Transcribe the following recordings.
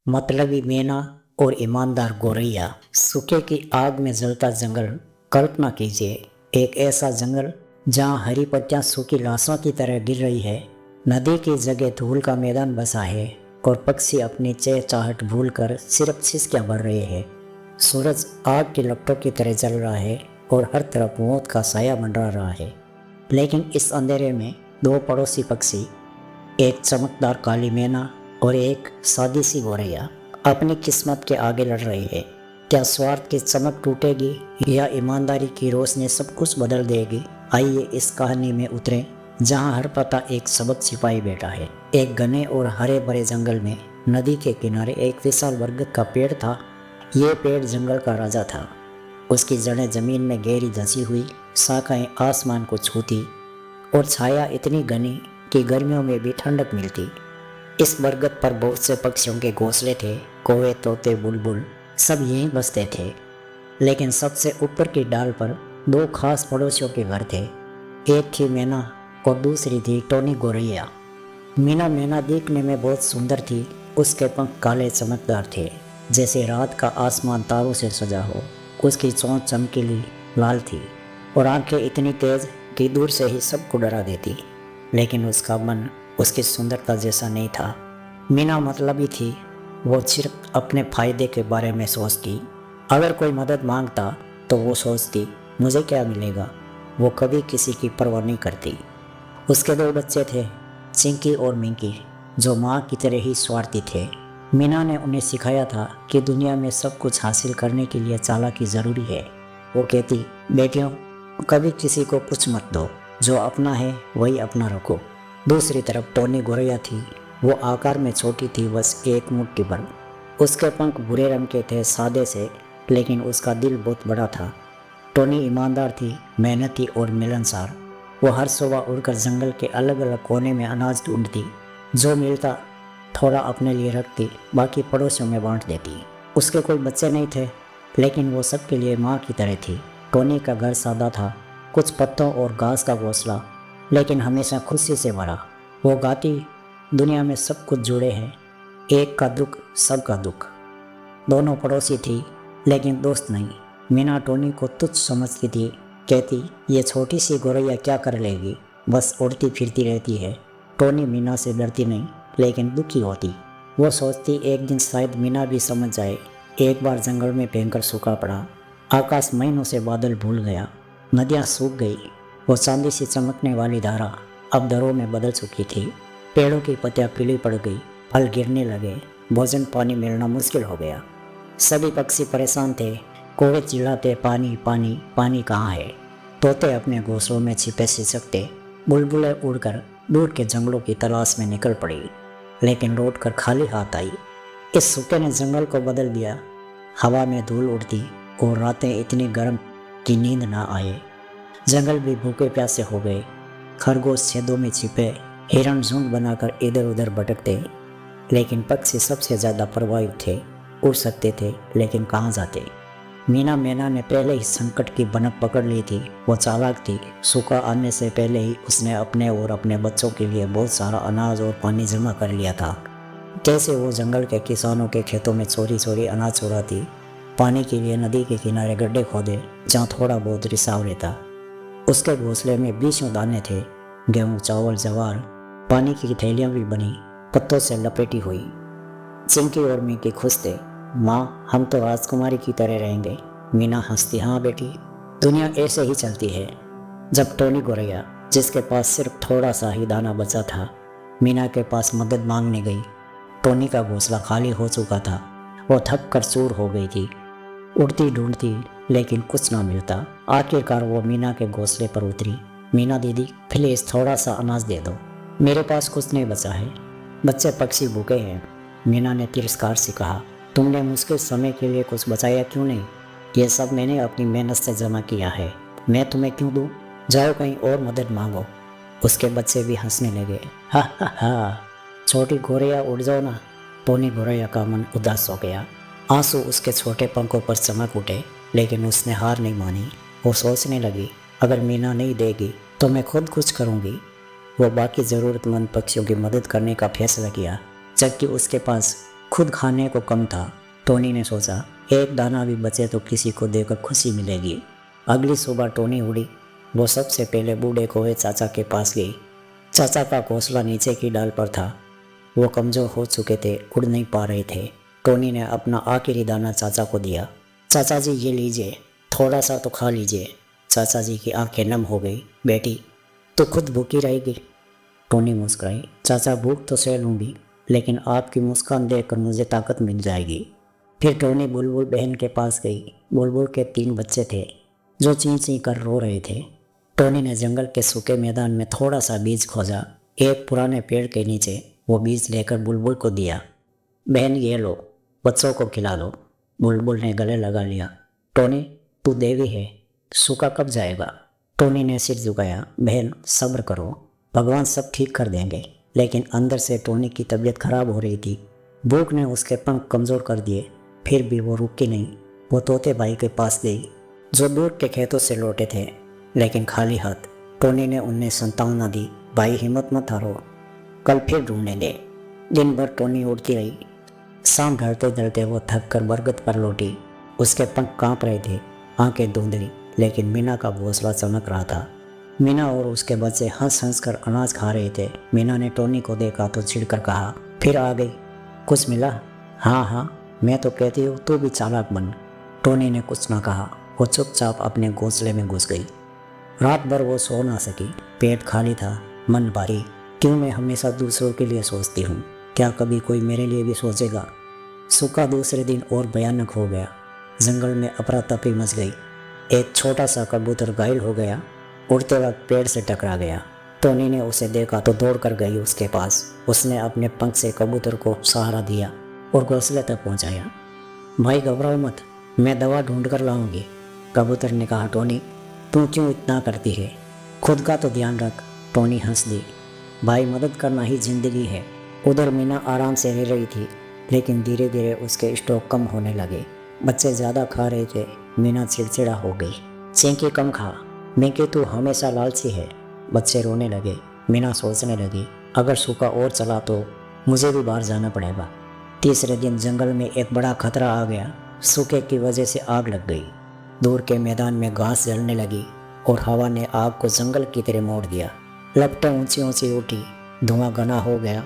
मतलबी मेना और ईमानदार गोरैया। सूखे की आग में जलता जंगल। कल्पना कीजिए, एक ऐसा जंगल जहां हरी पत्तियां सूखी लाशों की तरह गिर रही है, नदी की जगह धूल का मैदान बसा है और पक्षी अपनी चहचहाट भूलकर सिर्फ सिसकियां भर रहे हैं। सूरज आग की लपटों की तरह जल रहा है और हर तरफ मौत का साया मंडरा रहा है। लेकिन इस अंधेरे में दो पड़ोसी पक्षी, एक चमकदार काली मैना और एक सादी सी गोरैया, अपनी किस्मत के आगे लड़ रही है। क्या स्वार्थ की चमक टूटेगी या ईमानदारी की रोशनी सब कुछ बदल देगी? आइए इस कहानी में उतरें जहां हर पता एक सबक छिपाई बैठा है। एक घने और हरे भरे जंगल में नदी के किनारे एक विशाल बरगद का पेड़ था। ये पेड़ जंगल का राजा था। उसकी जड़ें जमीन में गहरी धंसी हुई, शाखाएं आसमान को छूती और छाया इतनी घनी कि गर्मियों में भी ठंडक मिलती। इस बरगद पर बहुत से पक्षियों के घोंसले थे। कौवे, तोते, बुलबुल सब यहीं बसते थे। लेकिन सबसे ऊपर की डाल पर दो खास पड़ोसियों के घर थे। एक थी मैना और दूसरी थी टोनी गोरैया। मीना मैना देखने में बहुत सुंदर थी। उसके पंख काले चमकदार थे, जैसे रात का आसमान तारों से सजा हो। उसकी चोंच चमकीली लाल थी और आंखें इतनी तेज कि दूर से ही सबको डरा देती। लेकिन उसका मन उसकी सुंदरता जैसा नहीं था। मीना मतलबी थी। वो सिर्फ अपने फायदे के बारे में सोचती। अगर कोई मदद मांगता तो वो सोचती, मुझे क्या मिलेगा। वो कभी किसी की परवाह नहीं करती। उसके दो बच्चे थे, चिंकी और मिंकी, जो माँ की तरह ही स्वार्थी थे। मीना ने उन्हें सिखाया था कि दुनिया में सब कुछ हासिल करने के लिए चालाकी ज़रूरी है। वो कहती, बेटियों, कभी किसी को कुछ मत दो, जो अपना है वही अपना रखो। दूसरी तरफ टोनी गोरैया थी। वो आकार में छोटी थी, बस एक मुट्ठी भर। उसके पंख भूरे रंग के थे, सादे से, लेकिन उसका दिल बहुत बड़ा था। टोनी ईमानदार थी, मेहनती और मिलनसार। वो हर सुबह उड़कर जंगल के अलग अलग कोने में अनाज ढूंढती। जो मिलता थोड़ा अपने लिए रखती, बाकी पड़ोसियों में बांट देती। उसके कोई बच्चे नहीं थे, लेकिन वो सबके लिए माँ की तरह थी। टोनी का घर सादा था, कुछ पत्तों और घास का घोंसला, लेकिन हमेशा खुशी से भरा। वो गाती, दुनिया में सब कुछ जुड़े हैं, एक का दुख सबका दुख। दोनों पड़ोसी थी, लेकिन दोस्त नहीं। मीना टोनी को तुच्छ समझती थी। कहती, ये छोटी सी गोरैया क्या कर लेगी, बस उड़ती फिरती रहती है। टोनी मीना से डरती नहीं, लेकिन दुखी होती। वो सोचती, एक दिन शायद मीना भी समझ जाए। एक बार जंगल में भयंकर सूखा पड़ा। आकाश महीनों से बादल भूल गया। नदियाँ सूख गई। वो चांदी सी चमकने वाली धारा अब दरों में बदल चुकी थी। पेड़ों की पत्तियां पीली पड़ गई, फल गिरने लगे, भोजन पानी मिलना मुश्किल हो गया। सभी पक्षी परेशान थे। कौवे चिल्लाते, पानी पानी पानी कहाँ है। तोते अपने घोंसलों में छिपे सिसकते। बुलबुलें उड़कर दूर के जंगलों की तलाश में निकल पड़ी, लेकिन लौट कर खाली हाथ आई। इस सूखे ने जंगल को बदल दिया। हवा में धूल उड़ती और रातें इतनी गर्म कि नींद ना आए। जंगल भी भूखे प्यासे हो गए। खरगोश छेदों में छिपे, हिरण झुंड बनाकर इधर उधर भटकते। लेकिन पक्षी सबसे ज़्यादा प्रभावित थे। उड़ सकते थे, लेकिन कहाँ जाते। मीना मैना ने पहले ही संकट की भनक पकड़ ली थी। वो चालाक थी। सूखा आने से पहले ही उसने अपने और अपने बच्चों के लिए बहुत सारा अनाज और पानी जमा कर लिया था। कैसे वो जंगल के किसानों के खेतों में चोरी चोरी अनाज चुराती, पानी के लिए नदी के किनारे गड्ढे खोदे जहाँ थोड़ा बहुत रिसाव रहता। उसके घोंसले में 20 दाने थे, गेहूँ, चावल, ज्वार। पानी की थैलियाँ भी बनी, पत्तों से लपेटी हुई। चिंकी और मिंकी खुश थे। माँ, हम तो राजकुमारी की तरह रहेंगे। मीना हंसती, हाँ बेटी, दुनिया ऐसे ही चलती है। जब टोनी गोरैया, जिसके पास सिर्फ थोड़ा सा ही दाना बचा था, मीना के पास मदद मांगने गई, टोनी का घोंसला खाली हो चुका था। वो थक कर चूर हो गई थी। उड़ती ढूंढती, लेकिन कुछ ना मिलता। आखिरकार वो मीना के घोंसले पर उतरी। मीना दीदी, प्लीज़ थोड़ा सा अनाज दे दो, मेरे पास कुछ नहीं बचा है। बच्चे पक्षी भूखे हैं। मीना ने तिरस्कार से कहा, तुमने मुश्किल समय के लिए कुछ बचाया क्यों नहीं? ये सब मैंने अपनी मेहनत से जमा किया है, मैं तुम्हें क्यों दूँ? जाओ कहीं और मदद मांगो। उसके बच्चे भी हंसने लगे। हा हा हा, छोटी गोरैया उड़ जाओ ना। टोनी गोरैया का मन उदास हो गया। आंसू उसके छोटे पंखों पर चमक उठे, लेकिन उसने हार नहीं मानी। वो सोचने लगी, अगर मीना नहीं देगी तो मैं खुद कुछ करूँगी। वो बाकी ज़रूरतमंद पक्षियों की मदद करने का फैसला किया, जबकि उसके पास खुद खाने को कम था। टोनी ने सोचा, एक दाना भी बचे तो किसी को देकर खुशी मिलेगी। अगली सुबह टोनी उड़ी। वो सबसे पहले बूढ़े कोए चाचा के पास गई। चाचा का घोंसला नीचे की डाल पर था। वो कमज़ोर हो चुके थे, उड़ नहीं पा रहे थे। टोनी ने अपना आखिरी दाना चाचा को दिया। चाचा जी ये लीजिए, थोड़ा सा तो खा लीजिए। चाचा जी की आंखें नम हो गई। बेटी, तो खुद भूखी रहेगी? टोनी मुस्कुराई। चाचा, भूख तो सह लूँगी, लेकिन आपकी मुस्कान देखकर मुझे ताकत मिल जाएगी। फिर टोनी बुलबुल बहन के पास गई। बुलबुल के 3 बच्चे थे जो चीं चीं कर रो रहे थे। टोनी ने जंगल के सूखे मैदान में थोड़ा सा बीज खोजा। एक पुराने पेड़ के नीचे वो बीज लेकर बुलबुल को दिया। बहन ये लो, बच्चों को खिला दो। बुलबुल ने गले लगा लिया। टोनी, तू देवी है, सूखा कब जाएगा? टोनी ने सिर झुकाया। बहन सब्र करो, भगवान सब ठीक कर देंगे। लेकिन अंदर से टोनी की तबीयत खराब हो रही थी। भूख ने उसके पंख कमज़ोर कर दिए। फिर भी वो रुकी नहीं। वो तोते भाई के पास गई जो दूर के खेतों से लौटे थे, लेकिन खाली हाथ। टोनी ने उन्हें सांत्वना दी। भाई हिम्मत मत हारो, कल फिर ढूंढने दे। दिन भर टोनी उड़ती रही। शाम ढलते ढलते वो थक कर बरगद पर लौटी। उसके पंख कांप रहे थे, आंखें धुंधली, लेकिन मीना का घोंसला चमक रहा था। मीना और उसके बच्चे हंस हंस कर अनाज खा रहे थे। मीना ने टोनी को देखा तो चिढ़कर कहा, फिर आ गई, कुछ मिला? हाँ हाँ, मैं तो कहती हूँ तू भी चालाक बन। टोनी ने कुछ ना कहा। वो चुपचाप अपने घोंसले में घुस गई। रात भर वो सो ना सकी। पेट खाली था, मन भारी। क्यों मैं हमेशा दूसरों के लिए सोचती हूँ? क्या कभी कोई मेरे लिए भी सोचेगा? सूखा दूसरे दिन और भयानक हो गया। जंगल में अफरा तफरी मच गई। एक छोटा सा कबूतर घायल हो गया। उड़ते वक्त पेड़ से टकरा गया। टोनी ने उसे देखा तो दौड़ कर गई उसके पास। उसने अपने पंख से कबूतर को सहारा दिया और घोंसले तक पहुंचाया। भाई घबराओ मत, मैं दवा ढूंढ कर लाऊंगी। कबूतर ने कहा, टोनी तू क्यों इतना करती है? खुद का तो ध्यान रख। टोनी हंस दी। भाई मदद करना ही जिंदगी है। उधर मीना आराम से रह रही थी, लेकिन धीरे धीरे उसके स्टॉक कम होने लगे। बच्चे ज़्यादा खा रहे थे। मीना चिड़चिड़ा हो गई। चेंकी कम खा, मिंकी तू हमेशा लालची है। बच्चे रोने लगे। मीना सोचने लगी, अगर सूखा और चला तो मुझे भी बाहर जाना पड़ेगा। तीसरे दिन जंगल में एक बड़ा खतरा आ गया। सूखे की वजह से आग लग गई। दूर के मैदान में घास जलने लगी और हवा ने आग को जंगल की तरह मोड़ दिया। लपटें ऊंची ऊंची उठी, धुआं घना हो गया।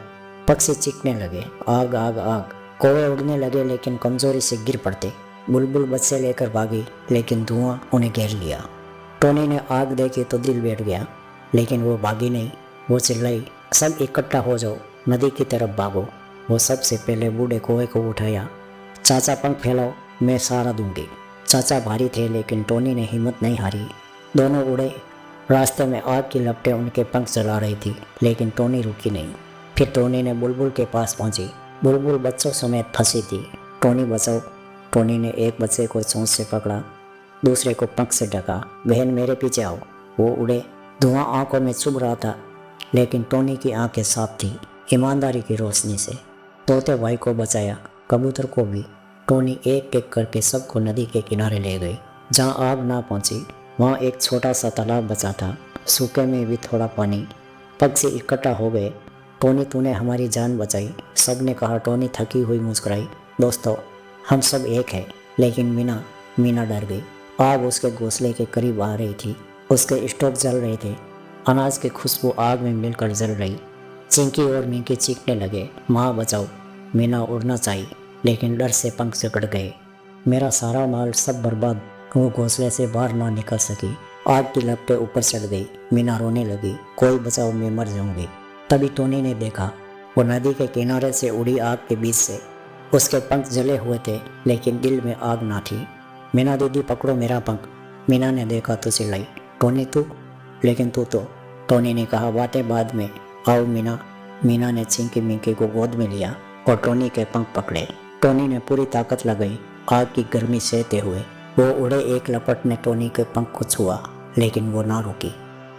पक्षी चीखने लगे, आग आग आग। कौवे उड़ने लगे, लेकिन कमजोरी से गिर पड़ते। बुलबुल बच्चे लेकर भागी, लेकिन धुआं उन्हें घेर लिया। टोनी ने आग देखी तो दिल बैठ गया, लेकिन वो भागी नहीं। वो चिल्लाई, सब इकट्ठा हो जाओ, नदी की तरफ भागो। वो सबसे पहले बूढ़े कौवे को उठाया। चाचा पंख फैलाओ, मैं सहारा दूंगी। चाचा भारी थे, लेकिन टोनी ने हिम्मत नहीं हारी। दोनों उड़े। रास्ते में आग की लपटें उनके पंख जला रही थी, लेकिन टोनी रुकी नहीं। फिर टोनी ने बुलबुल के पास पहुंची। बुलबुल बच्चों समेत फंसी थी। टोनी बचाओ। टोनी ने एक बच्चे को चोंच से पकड़ा, दूसरे को पंख से ढका। बहन मेरे पीछे आओ। वो उड़े। धुआं आंखों में चुभ रहा था, लेकिन टोनी की आंखें साफ थी, ईमानदारी की रोशनी से। तोते भाई को बचाया, कबूतर को भी। टोनी एक एक करके सबको नदी के किनारे ले गई। जहाँ आग ना पहुँची वहाँ एक छोटा सा तालाब बचा था, सूखे में भी थोड़ा पानी। पक्षी इकट्ठा हो गए। टोनी तूने हमारी जान बचाई, सब ने कहा। टोनी थकी हुई मुस्कुराई। दोस्तों, हम सब एक हैं। लेकिन मीना डर गई। आग उसके घोंसले के करीब आ रही थी। उसके स्टोव जल रहे थे। अनाज की खुशबू आग में मिलकर जल रही। चिंकी और मिंकी चीखने लगे, माँ बचाओ। मीना उड़ना चाहिए, लेकिन डर से पंख सिकुड़ गए। मेरा सारा माल सब बर्बाद। वो घोंसले से बाहर ना निकल सकी। आग की लपटें ऊपर चढ़ गई। मीना रोने लगी, कोई बचाओ, मैं मर जाऊंगी। तभी टोनी ने देखा, वो नदी के किनारे से उड़ी आग के बीच से। उसके पंख जले हुए थे, लेकिन दिल में आग ना थी। मीना दीदी पकड़ो मेरा पंख। मीना ने देखा तो चिल्लाई, टोनी तू? लेकिन तू तो। टोनी ने कहा, बातें बाद में, आओ मीना। मीना ने चिंकी मिंकी को गोद में लिया और टोनी के पंख पकड़े। टोनी ने पूरी ताकत लगाई, आग की गर्मी सहते हुए। वो उड़े। एक लपट ने टोनी के पंख को छुआ, लेकिन वो ना रुकी।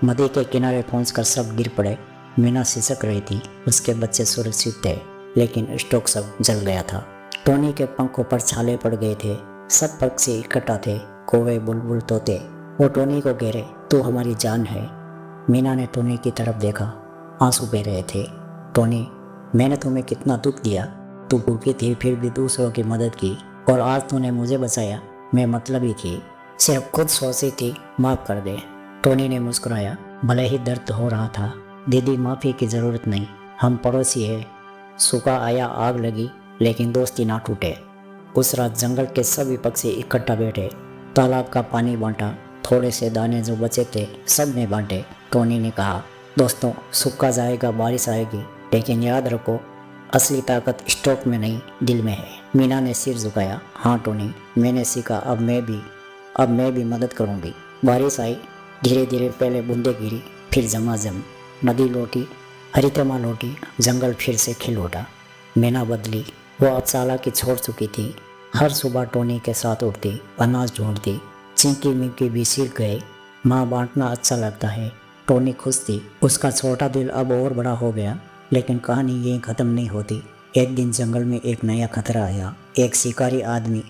नदी के किनारे पहुंचकर सब गिर पड़े। मीना सिसक रही थी। उसके बच्चे सुरक्षित थे, लेकिन स्टॉक सब जल गया था। टोनी के पंखों पर छाले पड़ गए थे। सब पक्षी इकट्ठा थे, कौवे, बुलबुल, तोते। वो टोनी को घेरे, तू हमारी जान है। मीना ने टोनी की तरफ देखा, आंसू बह रहे थे। टोनी, मैंने तुम्हें कितना दुख दिया। तू भूखी थी फिर भी दूसरों की मदद की और आज तूने मुझे बचाया। मैं मतलबी थी, सिर्फ खुद सोची थी, माफ़ कर दे। टोनी ने मुस्कुराया, भले ही दर्द हो रहा था। दीदी माफ़ी की ज़रूरत नहीं, हम पड़ोसी हैं। सूखा आया आग लगी लेकिन दोस्ती ना टूटे। उस रात जंगल के सभी पक्षी इकट्ठा बैठे, तालाब का पानी बांटा, थोड़े से दाने जो बचे थे सब ने बांटे। टोनी ने कहा, दोस्तों सूखा जाएगा, बारिश आएगी, लेकिन याद रखो असली ताकत स्टॉक में नहीं दिल में है। मीना ने सिर झुकाया, हाँ टोनी, मैंने सीखा, अब मैं भी मदद करूँगी। बारिश आई, धीरे धीरे पहले बूंदे गिरी, फिर झमाझम। नदी लौटी, हरितमा लौटी, जंगल फिर से खिल उठा। मीना बदली, वो अब चालाकी छोड़ चुकी थी। हर सुबह टोनी के साथ उठती, अनाज ढूंढती, चिंकी मिंकी भी सीख गए। माँ बांटना अच्छा लगता है। टोनी खुश थी, उसका छोटा दिल अब और बड़ा हो गया। लेकिन कहानी यहीं ख़त्म नहीं होती। एक दिन जंगल में एक नया खतरा आया, एक शिकारी आदमी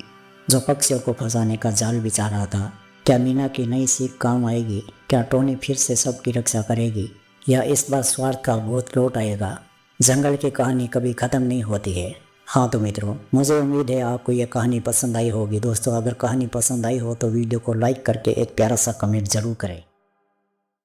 जो पक्षियों को फंसाने का जाल बिछा रहा था। क्या मीना की नई सीख काम आएगी? क्या टोनी फिर से सबकी रक्षा करेगी, या इस बार स्वार्थ का भूत लौट आएगा? जंगल की कहानी कभी ख़त्म नहीं होती है। हाँ तो मित्रों, मुझे उम्मीद है आपको यह कहानी पसंद आई होगी। दोस्तों अगर कहानी पसंद आई हो तो वीडियो को लाइक करके एक प्यारा सा कमेंट ज़रूर करें।